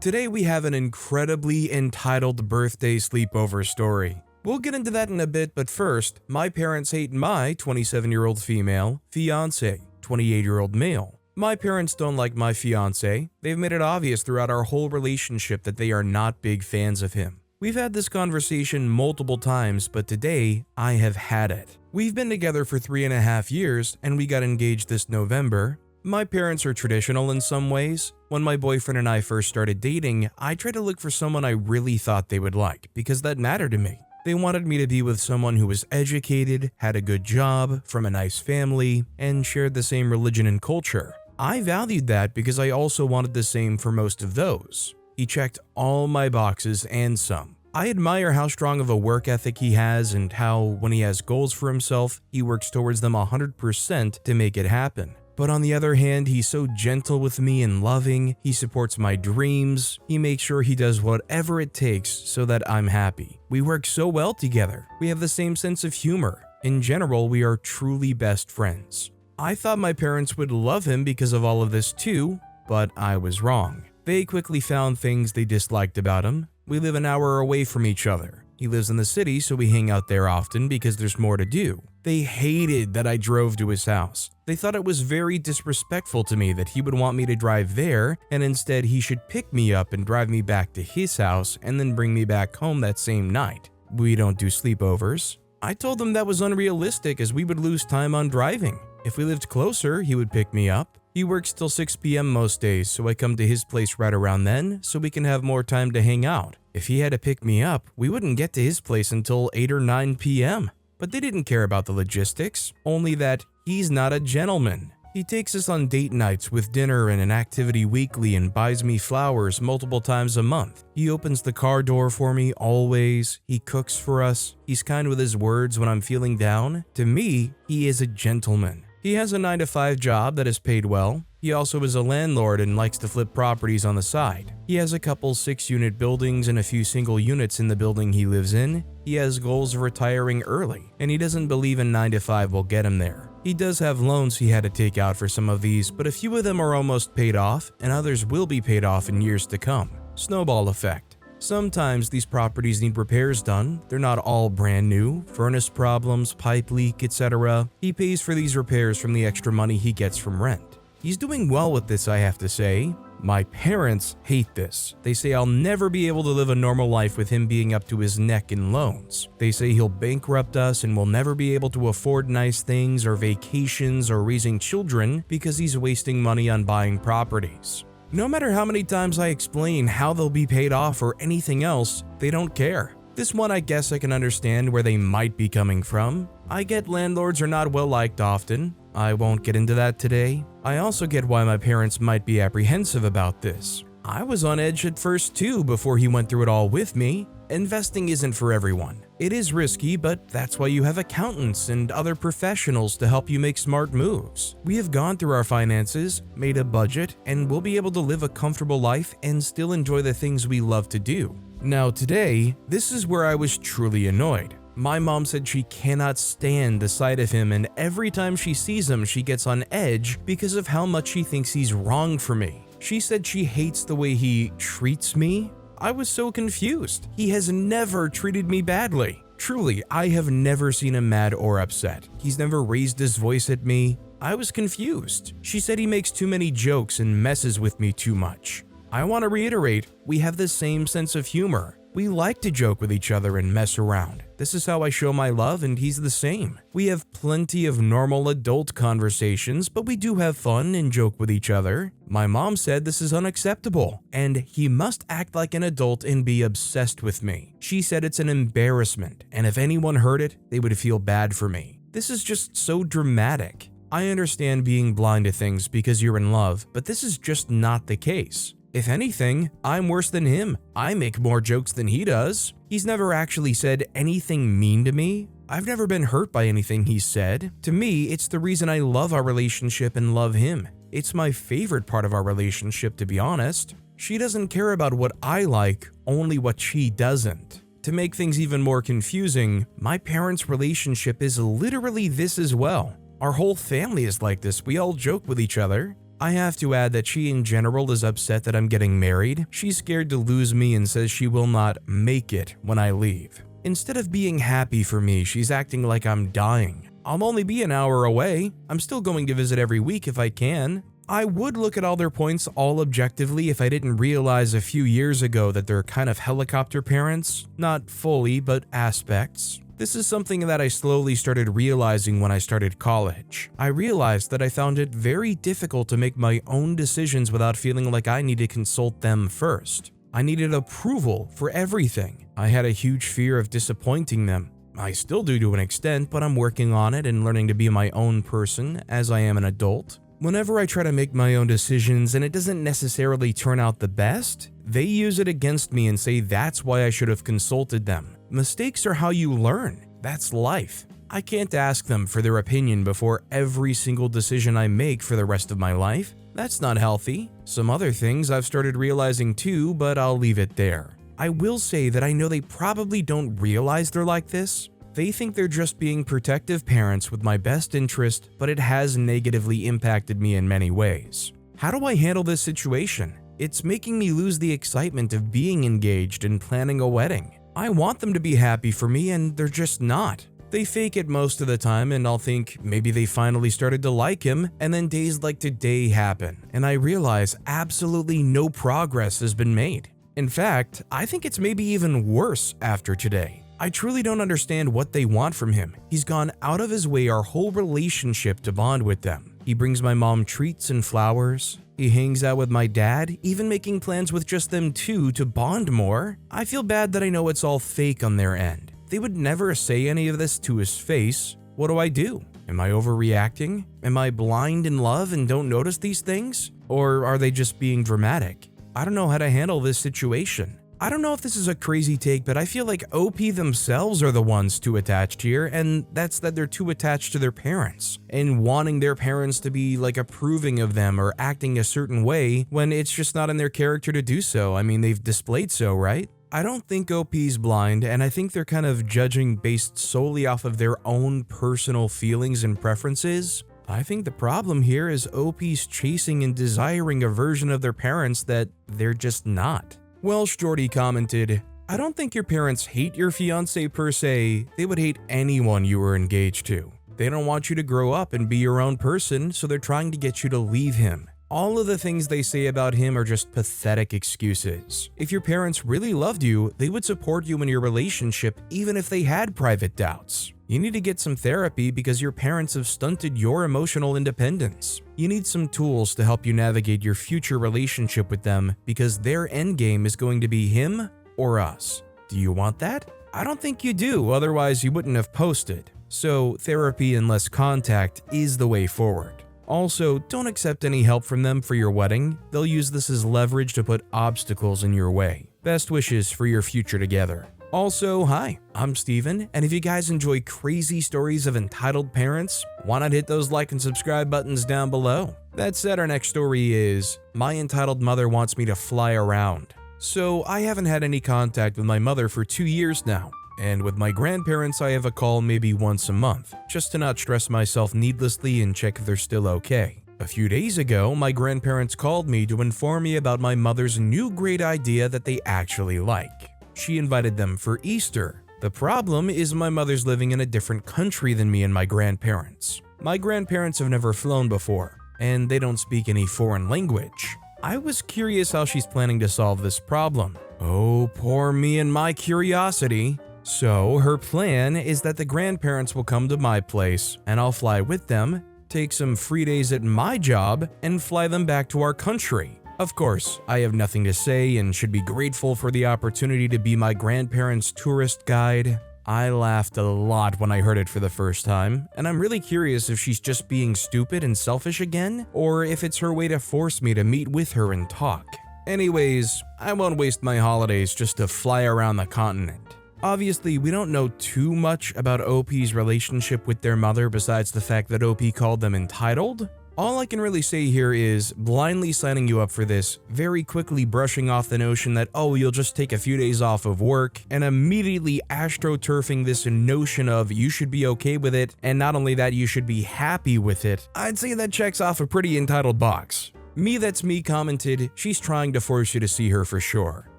Today we have an incredibly entitled birthday sleepover story. We'll get into that in a bit, but first, my parents hate my 27-year-old female fiance, 28-year-old male. My parents don't like my fiance. They've made it obvious throughout our whole relationship that they are not big fans of him. We've had this conversation multiple times, but today I have had it. We've been together for 3.5 years and we got engaged this November. My parents are traditional in some ways. When my boyfriend and I first started dating, I tried to look for someone I really thought they would like because that mattered to me. They wanted me to be with someone who was educated, had a good job, from a nice family, and shared the same religion and culture. I valued that because I also wanted the same for most of those. He checked all my boxes and some. I admire how strong of a work ethic he has and how, when he has goals for himself, he works towards them 100% to make it happen. But on the other hand, he's so gentle with me and loving, he supports my dreams, he makes sure he does whatever it takes so that I'm happy. We work so well together. We have the same sense of humor. In general, we are truly best friends. I thought my parents would love him because of all of this too, but I was wrong. They quickly found things they disliked about him. We live an hour away from each other. He lives in the city, so we hang out there often because there's more to do. They hated that I drove to his house. They thought it was very disrespectful to me that he would want me to drive there and instead he should pick me up and drive me back to his house and then bring me back home that same night. We don't do sleepovers. I told them that was unrealistic as we would lose time on driving. If we lived closer, he would pick me up. He works till 6 p.m. most days, so I come to his place right around then so we can have more time to hang out. If he had to pick me up, we wouldn't get to his place until 8 or 9 p.m. But they didn't care about the logistics, only that he's not a gentleman. He takes us on date nights with dinner and an activity weekly and buys me flowers multiple times a month. He opens the car door for me always. He cooks for us. He's kind with his words when I'm feeling down. To me, he is a gentleman. He has a 9-to-5 job that is paid well. He also is a landlord and likes to flip properties on the side. He has a couple 6-unit buildings and a few single units in the building he lives in. He has goals of retiring early, and he doesn't believe a 9-to-5 will get him there. He does have loans he had to take out for some of these, but a few of them are almost paid off, and others will be paid off in years to come. Snowball effect. Sometimes these properties need repairs done. They're not all brand new. Furnace problems, pipe leak, etc. He pays for these repairs from the extra money he gets from rent. He's doing well with this, I have to say. My parents hate this. They say I'll never be able to live a normal life with him being up to his neck in loans. They say he'll bankrupt us and we'll never be able to afford nice things or vacations or raising children because he's wasting money on buying properties. No matter how many times I explain how they'll be paid off or anything else, they don't care. This one I guess I can understand where they might be coming from. I get landlords are not well liked often. I won't get into that today. I also get why my parents might be apprehensive about this. I was on edge at first too before he went through it all with me. Investing isn't for everyone. It is risky, but that's why you have accountants and other professionals to help you make smart moves. We have gone through our finances, made a budget, and we'll be able to live a comfortable life and still enjoy the things we love to do. Now today, this is where I was truly annoyed. My mom said she cannot stand the sight of him, and every time she sees him, she gets on edge because of how much she thinks he's wrong for me. She said she hates the way he treats me. I was so confused. He has never treated me badly. Truly, I have never seen him mad or upset. He's never raised his voice at me. I was confused. She said he makes too many jokes and messes with me too much. I want to reiterate, we have the same sense of humor. We like to joke with each other and mess around. This is how I show my love, and he's the same. We have plenty of normal adult conversations, but we do have fun and joke with each other. My mom said this is unacceptable, and he must act like an adult and be obsessed with me. She said it's an embarrassment, and if anyone heard it, they would feel bad for me. This is just so dramatic. I understand being blind to things because you're in love, but this is just not the case. If anything, I'm worse than him. I make more jokes than he does. He's never actually said anything mean to me. I've never been hurt by anything he's said. To me, it's the reason I love our relationship and love him. It's my favorite part of our relationship, to be honest. She doesn't care about what I like, only what she doesn't. To make things even more confusing, my parents' relationship is literally this as well. Our whole family is like this. We all joke with each other. I have to add that she in general is upset that I'm getting married. She's scared to lose me and says she will not make it when I leave. Instead of being happy for me, she's acting like I'm dying. I'll only be an hour away. I'm still going to visit every week if I can. I would look at all their points all objectively if I didn't realize a few years ago that they're kind of helicopter parents. Not fully, but aspects. This is something that I slowly started realizing when I started college. I realized that I found it very difficult to make my own decisions without feeling like I need to consult them first. I needed approval for everything. I had a huge fear of disappointing them. I still do to an extent, but I'm working on it and learning to be my own person as I am an adult. Whenever I try to make my own decisions and it doesn't necessarily turn out the best, they use it against me and say that's why I should have consulted them. Mistakes are how you learn. That's life. I can't ask them for their opinion before every single decision I make for the rest of my life. That's not healthy. Some other things I've started realizing too, but I'll leave it there. I will say that I know they probably don't realize they're like this. They think they're just being protective parents with my best interest, but it has negatively impacted me in many ways. How do I handle this situation? It's making me lose the excitement of being engaged and planning a wedding. I want them to be happy for me and they're just not. They fake it most of the time and I'll think maybe they finally started to like him, and then days like today happen and I realize absolutely no progress has been made. In fact, I think it's maybe even worse after today. I truly don't understand what they want from him. He's gone out of his way our whole relationship to bond with them. He brings my mom treats and flowers. He hangs out with my dad, even making plans with just them two to bond more. I feel bad that I know it's all fake on their end. They would never say any of this to his face. What do? Am I overreacting? Am I blind in love and don't notice these things? Or are they just being dramatic? I don't know how to handle this situation. I don't know if this is a crazy take, but I feel like OP themselves are the ones too attached here, and that's that they're too attached to their parents and wanting their parents to be like approving of them or acting a certain way when it's just not in their character to do so. I mean, they've displayed so, right? I don't think OP's blind, and I think they're kind of judging based solely off of their own personal feelings and preferences. I think the problem here is OP's chasing and desiring a version of their parents that they're just not. Welsh Jordy commented, I don't think your parents hate your fiancé per se, they would hate anyone you were engaged to. They don't want you to grow up and be your own person, so they're trying to get you to leave him. All of the things they say about him are just pathetic excuses. If your parents really loved you, they would support you in your relationship even if they had private doubts. You need to get some therapy because your parents have stunted your emotional independence. You need some tools to help you navigate your future relationship with them because their endgame is going to be him or us. Do you want that? I don't think you do, otherwise you wouldn't have posted. So therapy and less contact is the way forward. Also, don't accept any help from them for your wedding. They'll use this as leverage to put obstacles in your way. Best wishes for your future together. Also, hi, I'm Steven, and if you guys enjoy crazy stories of entitled parents, why not hit those like and subscribe buttons down below? That said, our next story is, my entitled mother wants me to fly around. So I haven't had any contact with my mother for 2 years now, and with my grandparents I have a call maybe once a month, just to not stress myself needlessly and check if they're still okay. A few days ago, my grandparents called me to inform me about my mother's new great idea that they actually like. She invited them for Easter. The problem is my mother's living in a different country than me and my grandparents. My grandparents have never flown before, and they don't speak any foreign language. I was curious how she's planning to solve this problem. Oh, poor me and my curiosity. So her plan is that the grandparents will come to my place, and I'll fly with them, take some free days at my job, and fly them back to our country. Of course, I have nothing to say and should be grateful for the opportunity to be my grandparents' tourist guide. I laughed a lot when I heard it for the first time, and I'm really curious if she's just being stupid and selfish again, or if it's her way to force me to meet with her and talk. Anyways, I won't waste my holidays just to fly around the continent. Obviously, we don't know too much about OP's relationship with their mother besides the fact that OP called them entitled. All I can really say here is blindly signing you up for this, very quickly brushing off the notion that, oh, you'll just take a few days off of work, and immediately astroturfing this notion of you should be okay with it, and not only that, you should be happy with it. I'd say that checks off a pretty entitled box. Me That's Me commented, she's trying to force you to see her for sure.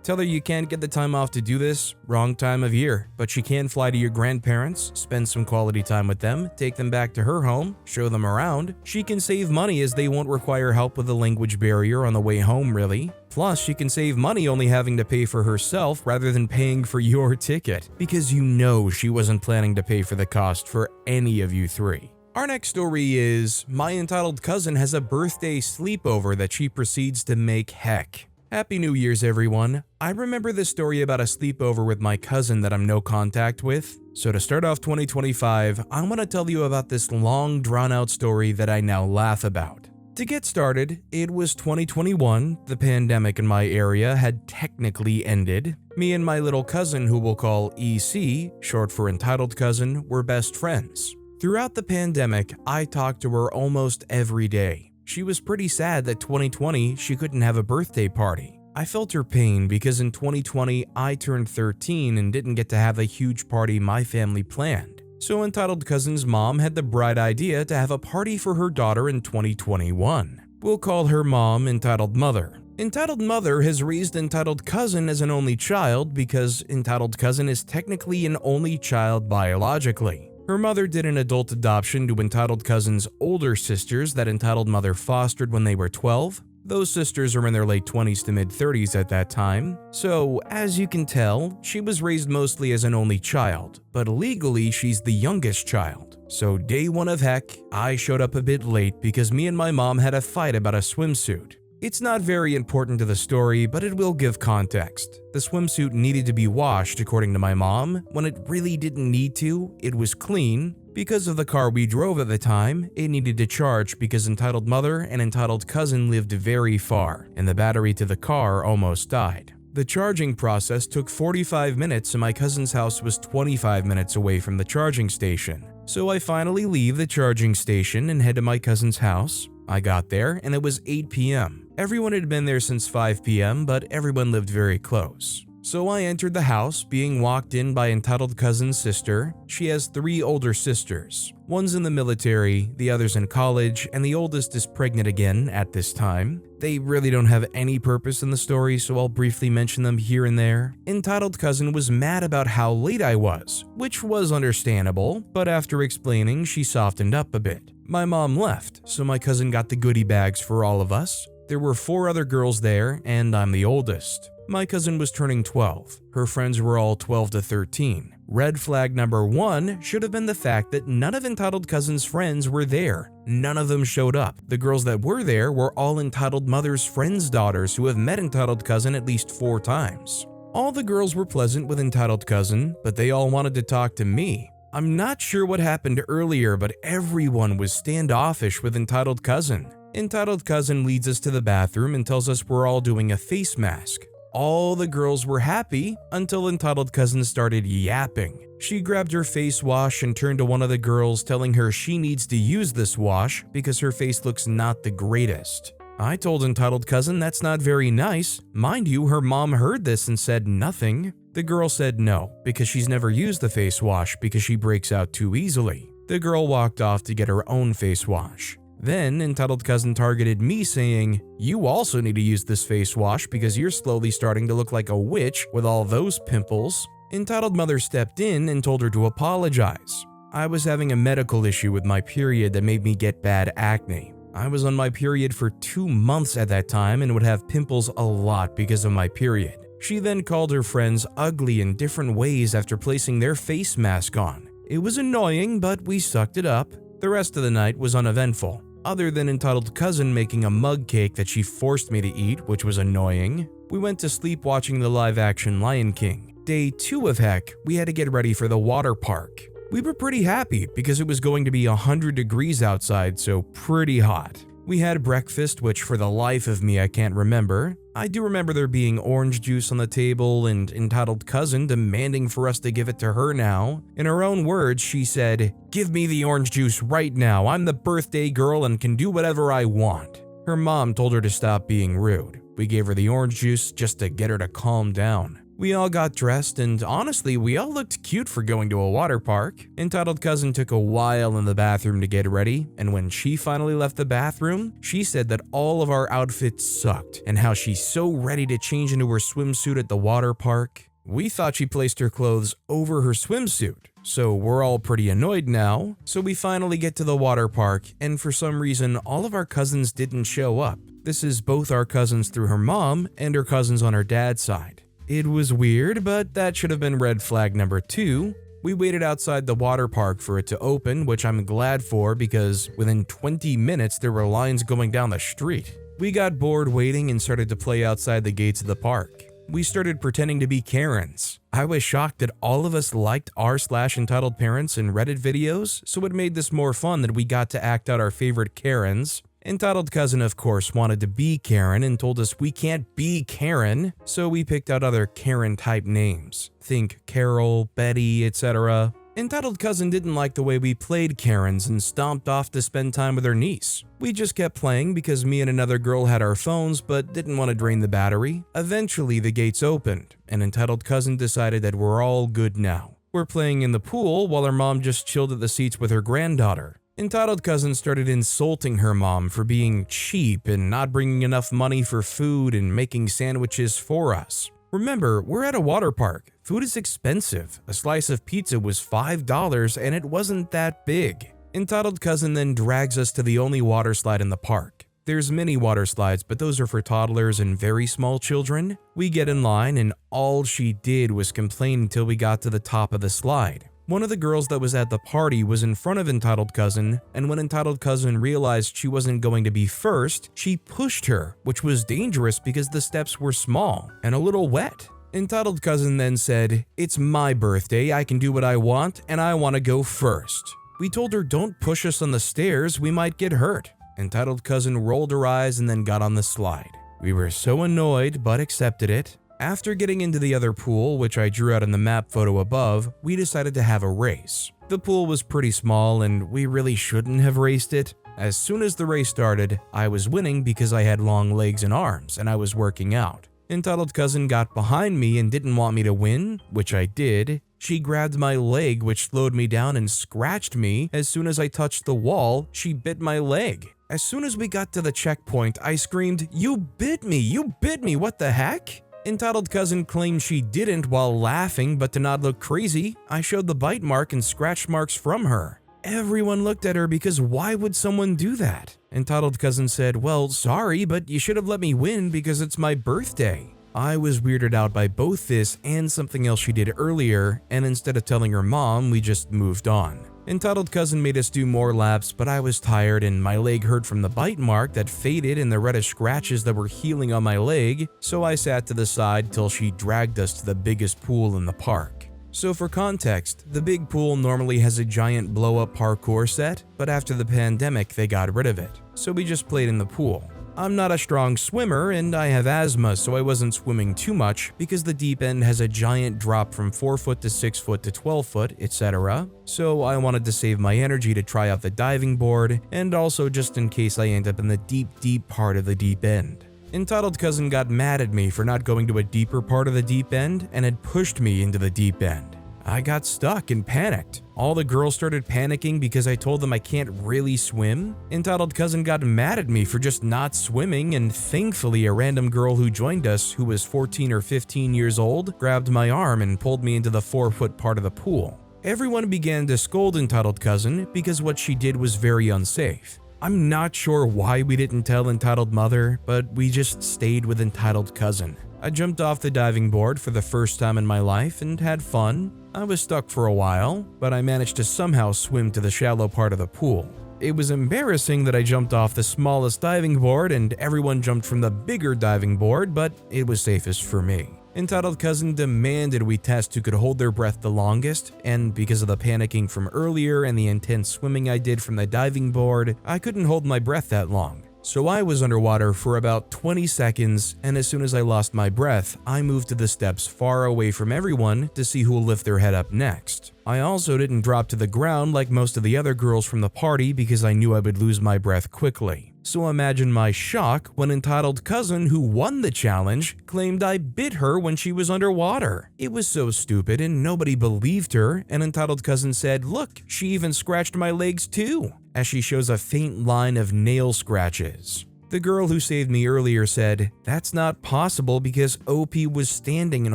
Tell her you can't get the time off to do this, wrong time of year, but she can fly to your grandparents, spend some quality time with them, take them back to her home, show them around. She can save money as they won't require help with the language barrier on the way home really. Plus, she can save money only having to pay for herself rather than paying for your ticket, because you know she wasn't planning to pay for the cost for any of you three. Our next story is, my entitled cousin has a birthday sleepover that she proceeds to make heck. Happy New Year's everyone. I remember this story about a sleepover with my cousin that I'm no contact with. So to start off 2025, I want to tell you about this long drawn out story that I now laugh about. To get started, it was 2021, the pandemic in my area had technically ended. Me and my little cousin, who we'll call EC, short for entitled cousin, were best friends. Throughout the pandemic, I talked to her almost every day. She was pretty sad that 2020 she couldn't have a birthday party. I felt her pain because in 2020 I turned 13 and didn't get to have a huge party my family planned. So entitled cousin's mom had the bright idea to have a party for her daughter in 2021. We'll call her mom entitled mother. Entitled mother has raised entitled cousin as an only child because entitled cousin is technically an only child biologically. Her mother did an adult adoption to entitled cousin's older sisters that entitled mother fostered when they were 12. Those sisters are in their late 20s to mid 30s at that time. So, as you can tell, she was raised mostly as an only child, but legally she's the youngest child. So day one of heck, I showed up a bit late because me and my mom had a fight about a swimsuit. It's not very important to the story, but it will give context. The swimsuit needed to be washed according to my mom, when it really didn't need to, it was clean. Because of the car we drove at the time, it needed to charge because entitled mother and entitled cousin lived very far, and the battery to the car almost died. The charging process took 45 minutes and my cousin's house was 25 minutes away from the charging station. So I finally leave the charging station and head to my cousin's house. I got there and it was 8 p.m. Everyone had been there since 5 p.m., but everyone lived very close. So I entered the house, being walked in by entitled cousin's sister. She has 3 older sisters. One's in the military, the other's in college, and the oldest is pregnant again at this time. They really don't have any purpose in the story, so I'll briefly mention them here and there. Entitled cousin was mad about how late I was, which was understandable, but after explaining, she softened up a bit. My mom left, so my cousin got the goodie bags for all of us. There were 4 other girls there, and I'm the oldest. My cousin was turning 12. Her friends were all 12 to 13. Red flag number 1 should have been the fact that none of entitled cousin's friends were there. None of them showed up. The girls that were there were all entitled mother's friends' daughters who have met entitled cousin at least 4 times. All the girls were pleasant with entitled cousin, but they all wanted to talk to me. I'm not sure what happened earlier, but everyone was standoffish with entitled cousin. Entitled cousin leads us to the bathroom and tells us we're all doing a face mask. All the girls were happy until entitled cousin started yapping. She grabbed her face wash and turned to one of the girls, telling her she needs to use this wash because her face looks not the greatest. I told entitled cousin that's not very nice. Mind you, her mom heard this and said nothing. The girl said no, because she's never used the face wash because she breaks out too easily. The girl walked off to get her own face wash. Then, entitled cousin targeted me saying, "You also need to use this face wash because you're slowly starting to look like a witch with all those pimples." Entitled mother stepped in and told her to apologize. I was having a medical issue with my period that made me get bad acne. I was on my period for 2 months at that time and would have pimples a lot because of my period. She then called her friends ugly in different ways after placing their face mask on. It was annoying, but we sucked it up. The rest of the night was uneventful, other than entitled cousin making a mug cake that she forced me to eat, which was annoying. We went to sleep watching the live-action Lion King. Day 2 of heck, we had to get ready for the water park. We were pretty happy because it was going to be 100 degrees outside, so pretty hot. We had breakfast, which for the life of me I can't remember. I do remember there being orange juice on the table and entitled cousin demanding for us to give it to her now. In her own words, she said, "Give me the orange juice right now. I'm the birthday girl and can do whatever I want." Her mom told her to stop being rude. We gave her the orange juice just to get her to calm down. We all got dressed, and honestly, we all looked cute for going to a water park. Entitled cousin took a while in the bathroom to get ready, and when she finally left the bathroom, she said that all of our outfits sucked and how she's so ready to change into her swimsuit at the water park. We thought she placed her clothes over her swimsuit, so we're all pretty annoyed now. So we finally get to the water park, and for some reason, all of our cousins didn't show up. This is both our cousins through her mom and her cousins on her dad's side. It was weird, but that should have been red flag number 2. We waited outside the water park for it to open, which I'm glad for because within 20 minutes there were lines going down the street. We got bored waiting and started to play outside the gates of the park. We started pretending to be Karens. I was shocked that all of us liked r/EntitledParents and Reddit videos, so it made this more fun that we got to act out our favorite Karens. Entitled cousin, of course, wanted to be Karen and told us we can't be Karen, so we picked out other Karen-type names. Think Carol, Betty, etc. Entitled cousin didn't like the way we played Karens and stomped off to spend time with her niece. We just kept playing because me and another girl had our phones but didn't want to drain the battery. Eventually, the gates opened, and entitled cousin decided that we're all good now. We're playing in the pool while her mom just chilled at the seats with her granddaughter. Entitled cousin started insulting her mom for being cheap and not bringing enough money for food and making sandwiches for us. Remember, we're at a water park. Food is expensive. A slice of pizza was $5 and it wasn't that big. Entitled cousin then drags us to the only water slide in the park. There's many water slides, but those are for toddlers and very small children. We get in line and all she did was complain until we got to the top of the slide. One of the girls that was at the party was in front of entitled cousin, and when entitled cousin realized she wasn't going to be first, she pushed her, which was dangerous because the steps were small and a little wet. Entitled cousin then said, "It's my birthday, I can do what I want, and I want to go first." We told her, "Don't push us on the stairs, we might get hurt." Entitled cousin rolled her eyes and then got on the slide. We were so annoyed, but accepted it. After getting into the other pool, which I drew out in the map photo above, we decided to have a race. The pool was pretty small and we really shouldn't have raced it. As soon as the race started, I was winning because I had long legs and arms and I was working out. Entitled cousin got behind me and didn't want me to win, which I did. She grabbed my leg, which slowed me down and scratched me. As soon as I touched the wall, she bit my leg. As soon as we got to the checkpoint, I screamed, "You bit me! You bit me! What the heck?" Entitled cousin claimed she didn't while laughing, but to not look crazy, I showed the bite mark and scratch marks from her. Everyone looked at her because why would someone do that? Entitled cousin said, "Well, sorry, but you should have let me win because it's my birthday." I was weirded out by both this and something else she did earlier, and instead of telling her mom, we just moved on. Entitled cousin made us do more laps, but I was tired and my leg hurt from the bite mark that faded and the reddish scratches that were healing on my leg, so I sat to the side till she dragged us to the biggest pool in the park. So for context, the big pool normally has a giant blow-up parkour set, but after the pandemic they got rid of it, so we just played in the pool. I'm not a strong swimmer and I have asthma, so I wasn't swimming too much because the deep end has a giant drop from 4 foot to 6 foot to 12 foot, etc. So I wanted to save my energy to try out the diving board and also just in case I end up in the deep part of the deep end. Entitled cousin got mad at me for not going to a deeper part of the deep end and had pushed me into the deep end. I got stuck and panicked. All the girls started panicking because I told them I can't really swim. Entitled cousin got mad at me for just not swimming, and thankfully a random girl who joined us, who was 14 or 15 years old, grabbed my arm and pulled me into the 4-foot part of the pool. Everyone began to scold entitled cousin because what she did was very unsafe. I'm not sure why we didn't tell entitled mother, but we just stayed with entitled cousin. I jumped off the diving board for the first time in my life and had fun. I was stuck for a while, but I managed to somehow swim to the shallow part of the pool. It was embarrassing that I jumped off the smallest diving board and everyone jumped from the bigger diving board, but it was safest for me. Entitled cousin demanded we test who could hold their breath the longest, and because of the panicking from earlier and the intense swimming I did from the diving board, I couldn't hold my breath that long. So I was underwater for about 20 seconds, and as soon as I lost my breath, I moved to the steps far away from everyone to see who will lift their head up next. I also didn't drop to the ground like most of the other girls from the party because I knew I would lose my breath quickly. So imagine my shock when entitled cousin who won the challenge claimed I bit her when she was underwater. It was so stupid and nobody believed her, and entitled cousin said, "Look, she even scratched my legs too," as she shows a faint line of nail scratches. The girl who saved me earlier said, "That's not possible because OP was standing and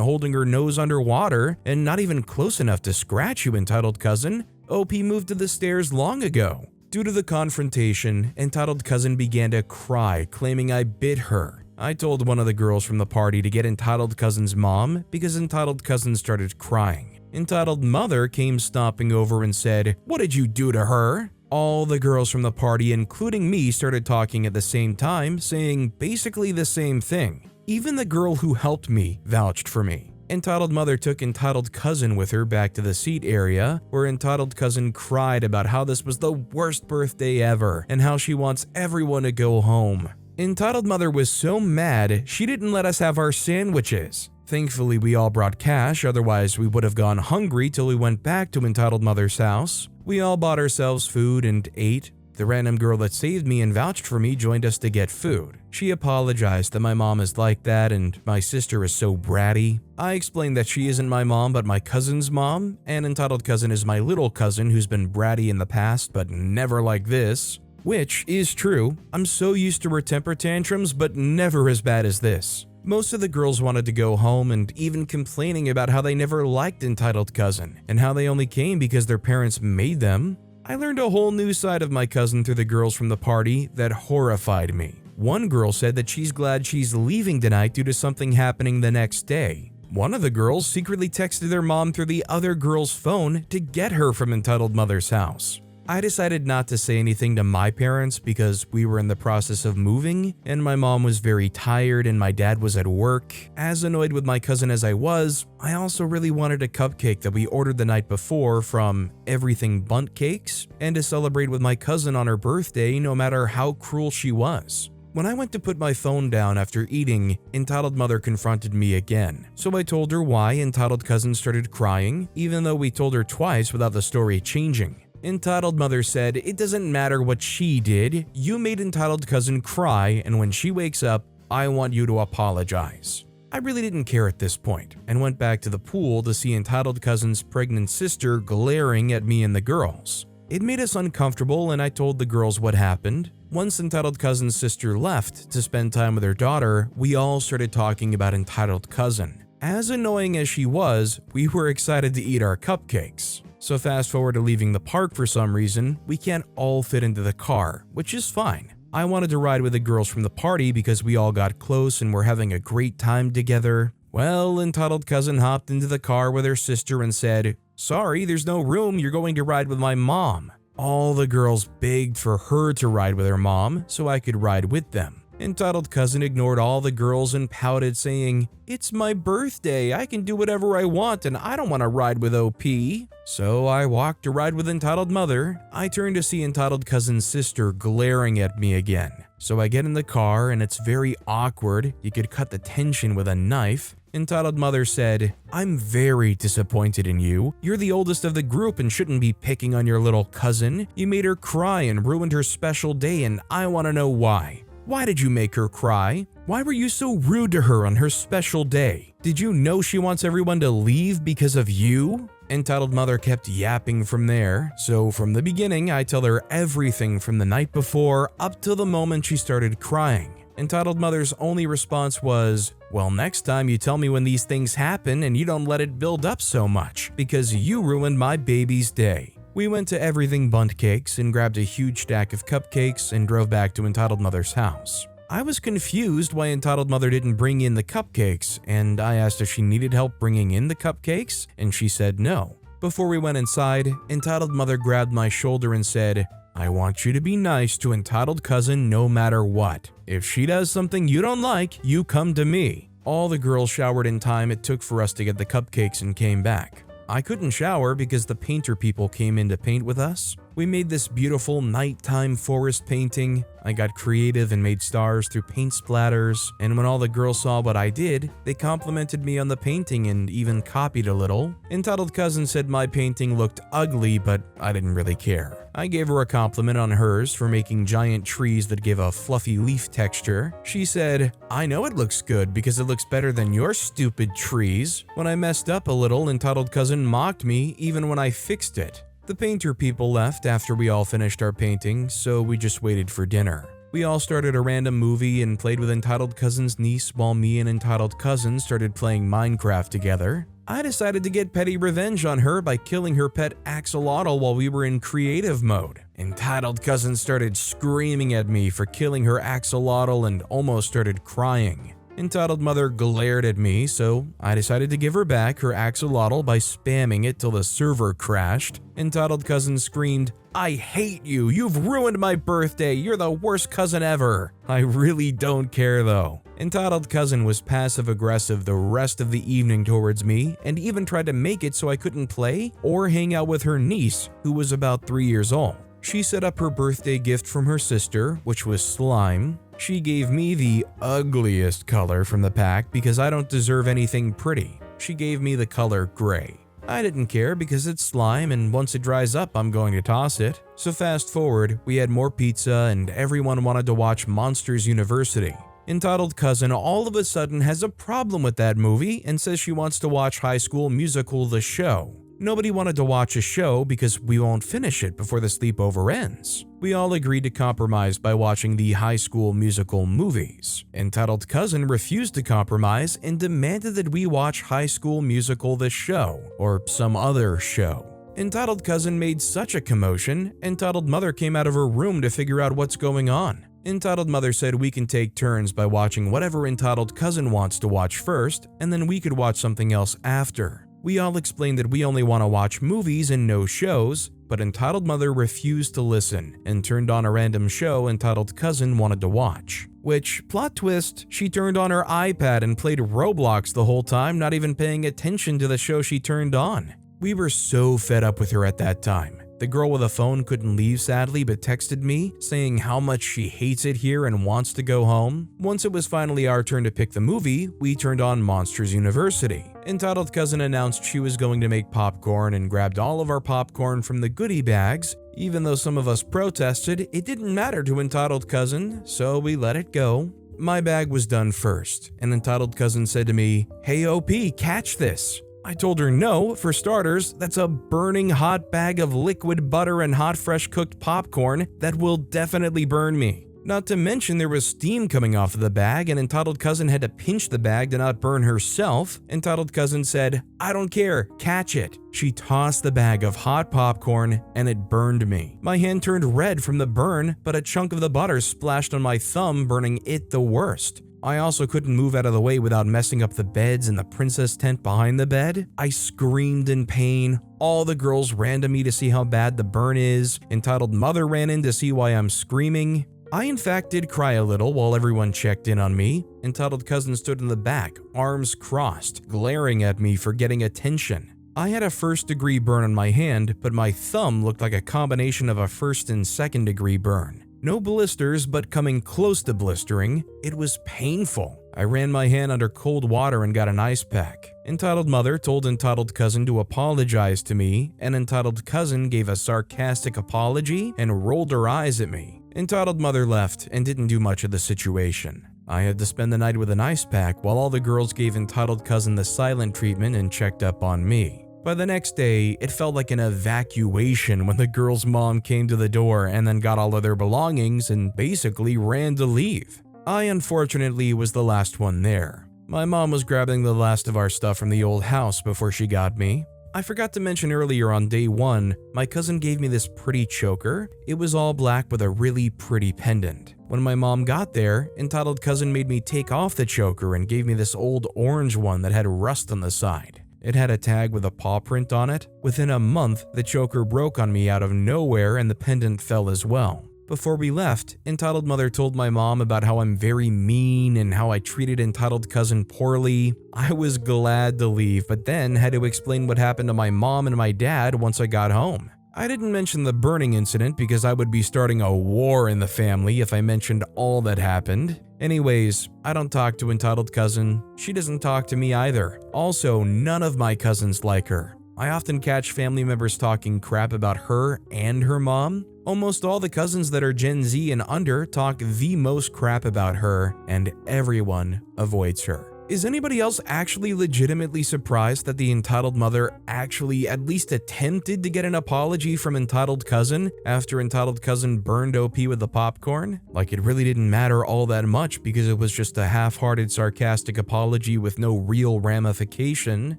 holding her nose underwater and not even close enough to scratch you, entitled cousin. OP moved to the stairs long ago." Due to the confrontation, entitled cousin began to cry, claiming I bit her. I told one of the girls from the party to get entitled cousin's mom because entitled cousin started crying. Entitled mother came stomping over and said, "What did you do to her?" All the girls from the party, including me, started talking at the same time, saying basically the same thing. Even the girl who helped me vouched for me. Entitled mother took entitled cousin with her back to the seat area, where entitled cousin cried about how this was the worst birthday ever and how she wants everyone to go home. Entitled mother was so mad she didn't let us have our sandwiches. Thankfully, we all brought cash, otherwise we would have gone hungry till we went back to entitled mother's house. We all bought ourselves food and ate. The random girl that saved me and vouched for me joined us to get food. She apologized that my mom is like that and my sister is so bratty. I explained that she isn't my mom but my cousin's mom, and entitled cousin is my little cousin who's been bratty in the past but never like this. Which is true. I'm so used to her temper tantrums but never as bad as this. Most of the girls wanted to go home and even complaining about how they never liked entitled cousin and how they only came because their parents made them. I learned a whole new side of my cousin through the girls from the party that horrified me. One girl said that she's glad she's leaving tonight due to something happening the next day. One of the girls secretly texted their mom through the other girl's phone to get her from entitled mother's house. I decided not to say anything to my parents because we were in the process of moving and my mom was very tired and my dad was at work. As annoyed with my cousin as I was, I also really wanted a cupcake that we ordered the night before from Everything Bunt Cakes and to celebrate with my cousin on her birthday no matter how cruel she was. When I went to put my phone down after eating, entitled mother confronted me again. So I told her why entitled cousin started crying, even though we told her twice without the story changing. Entitled mother said, "It doesn't matter what she did, you made entitled cousin cry, and when she wakes up, I want you to apologize." I really didn't care at this point, and went back to the pool to see entitled cousin's pregnant sister glaring at me and the girls. It made us uncomfortable and I told the girls what happened. Once entitled cousin's sister left to spend time with her daughter, we all started talking about entitled cousin. As annoying as she was, we were excited to eat our cupcakes. So fast forward to leaving the park for some reason, we can't all fit into the car, which is fine. I wanted to ride with the girls from the party because we all got close and were having a great time together. Well, entitled cousin hopped into the car with her sister and said, "Sorry, there's no room, you're going to ride with my mom." All the girls begged for her to ride with her mom so I could ride with them. Entitled cousin ignored all the girls and pouted, saying, "It's my birthday, I can do whatever I want and I don't want to ride with OP." So I walked to ride with entitled mother. I turned to see entitled cousin's sister glaring at me again. So I get in the car and it's very awkward, you could cut the tension with a knife. Entitled mother said, "I'm very disappointed in you. You're the oldest of the group and shouldn't be picking on your little cousin. You made her cry and ruined her special day and I want to know why. Why did you make her cry? Why were you so rude to her on her special day? Did you know she wants everyone to leave because of you?" Entitled mother kept yapping from there, so from the beginning I tell her everything from the night before up till the moment she started crying. Entitled mother's only response was, "Well, next time you tell me when these things happen and you don't let it build up so much, because you ruined my baby's day." We went to Everything Bunt Cakes and grabbed a huge stack of cupcakes and drove back to entitled mother's house. I was confused why entitled mother didn't bring in the cupcakes, and I asked if she needed help bringing in the cupcakes, and she said no. Before we went inside, entitled mother grabbed my shoulder and said, "I want you to be nice to entitled cousin no matter what. If she does something you don't like, you come to me." All the girls showered in time it took for us to get the cupcakes and came back. I couldn't shower because the painter people came in to paint with us. We made this beautiful nighttime forest painting. I got creative and made stars through paint splatters, and when all the girls saw what I did, they complimented me on the painting and even copied a little. Entitled Cousin said my painting looked ugly, but I didn't really care. I gave her a compliment on hers for making giant trees that give a fluffy leaf texture. She said, "I know it looks good because it looks better than your stupid trees." When I messed up a little, Entitled Cousin mocked me even when I fixed it. The painter people left after we all finished our painting, so we just waited for dinner. We all started a random movie and played with Entitled Cousin's niece while me and Entitled Cousin started playing Minecraft together. I decided to get petty revenge on her by killing her pet axolotl while we were in creative mode. Entitled Cousin started screaming at me for killing her axolotl and almost started crying. Entitled Mother glared at me, so I decided to give her back her axolotl by spamming it till the server crashed. Entitled Cousin screamed, "I hate you! You've ruined my birthday! You're the worst cousin ever!" I really don't care though. Entitled Cousin was passive-aggressive the rest of the evening towards me and even tried to make it so I couldn't play or hang out with her niece, who was about 3 years old. She set up her birthday gift from her sister, which was slime. She gave me the ugliest color from the pack because I don't deserve anything pretty. She gave me the color gray. I didn't care because it's slime and once it dries up I'm going to toss it. So fast forward, we had more pizza and everyone wanted to watch Monsters University. Entitled Cousin all of a sudden has a problem with that movie and says she wants to watch High School Musical the show. Nobody wanted to watch a show because we won't finish it before the sleepover ends. We all agreed to compromise by watching the High School Musical movies. Entitled Cousin refused to compromise and demanded that we watch High School Musical the show, or some other show. Entitled Cousin made such a commotion, Entitled Mother came out of her room to figure out what's going on. Entitled Mother said we can take turns by watching whatever Entitled Cousin wants to watch first, and then we could watch something else after. We all explained that we only want to watch movies and no shows, but Entitled Mother refused to listen and turned on a random show Entitled Cousin wanted to watch. Which, plot twist, she turned on her iPad and played Roblox the whole time, not even paying attention to the show she turned on. We were so fed up with her at that time. The girl with a phone couldn't leave sadly but texted me saying how much she hates it here and wants to go home. Once it was finally our turn to pick the movie, we turned on Monsters University. Entitled Cousin announced she was going to make popcorn and grabbed all of our popcorn from the goodie bags. Even though some of us protested, it didn't matter to Entitled Cousin, so we let it go. My bag was done first, and Entitled Cousin said to me, "Hey OP, catch this." I told her no, for starters, that's a burning hot bag of liquid butter and hot fresh cooked popcorn that will definitely burn me. Not to mention there was steam coming off of the bag and Entitled Cousin had to pinch the bag to not burn herself. Entitled Cousin said, "I don't care, catch it." She tossed the bag of hot popcorn and it burned me. My hand turned red from the burn, but a chunk of the butter splashed on my thumb, burning it the worst. I also couldn't move out of the way without messing up the beds and the princess tent behind the bed. I screamed in pain. All the girls ran to me to see how bad the burn is. Entitled Mother ran in to see why I'm screaming. I in fact did cry a little while everyone checked in on me. Entitled Cousin stood in the back, arms crossed, glaring at me for getting attention. I had a first-degree burn on my hand, but my thumb looked like a combination of a first and second-degree burn. No blisters, but coming close to blistering. It was painful. I ran my hand under cold water and got an ice pack. Entitled Mother told Entitled Cousin to apologize to me, and Entitled Cousin gave a sarcastic apology and rolled her eyes at me. Entitled Mother left and didn't do much of the situation. I had to spend the night with an ice pack while all the girls gave Entitled Cousin the silent treatment and checked up on me. By the next day, it felt like an evacuation when the girl's mom came to the door and then got all of their belongings and basically ran to leave. I unfortunately was the last one there. My mom was grabbing the last of our stuff from the old house before she got me. I forgot to mention earlier on day one, my cousin gave me this pretty choker. It was all black with a really pretty pendant. When my mom got there, Entitled Cousin made me take off the choker and gave me this old orange one that had rust on the side. It had a tag with a paw print on it. Within a month, the choker broke on me out of nowhere and the pendant fell as well. Before we left, Entitled Mother told my mom about how I'm very mean and how I treated Entitled Cousin poorly. I was glad to leave, but then had to explain what happened to my mom and my dad once I got home. I didn't mention the burning incident because I would be starting a war in the family if I mentioned all that happened. Anyways, I don't talk to entitled cousin. She doesn't talk to me either. Also, none of my cousins like her. I often catch family members talking crap about her and her mom. Almost all the cousins that are Gen Z and under talk the most crap about her, and everyone avoids her. Is anybody else actually legitimately surprised that the entitled mother actually at least attempted to get an apology from entitled cousin after entitled cousin burned OP with the popcorn? Like, it really didn't matter all that much because it was just a half-hearted sarcastic apology with no real ramification.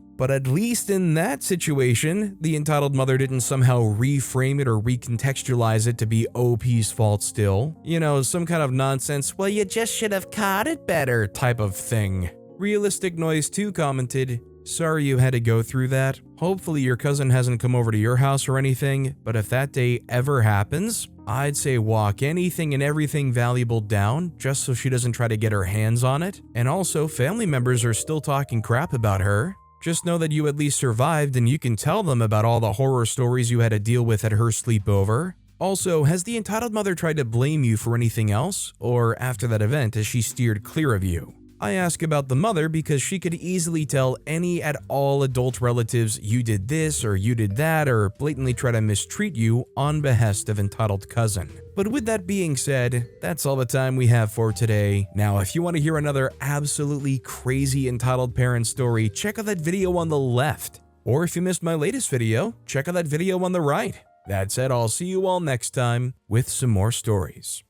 But at least in that situation, the entitled mother didn't somehow reframe it or recontextualize it to be OP's fault still. You know, some kind of nonsense, well, you just should have caught it better type of thing. Realistic Noise 2 commented, "Sorry you had to go through that. Hopefully your cousin hasn't come over to your house or anything, but if that day ever happens, I'd say walk anything and everything valuable down just so she doesn't try to get her hands on it. And also, family members are still talking crap about her. Just know that you at least survived and you can tell them about all the horror stories you had to deal with at her sleepover. Also, has the entitled mother tried to blame you for anything else? Or after that event, has she steered clear of you?" I ask about the mother because she could easily tell any at all adult relatives you did this or you did that or blatantly try to mistreat you on behest of entitled cousin. But with that being said, that's all the time we have for today. Now, if you want to hear another absolutely crazy entitled parent story, check out that video on the left. Or if you missed my latest video, check out that video on the right. That said, I'll see you all next time with some more stories.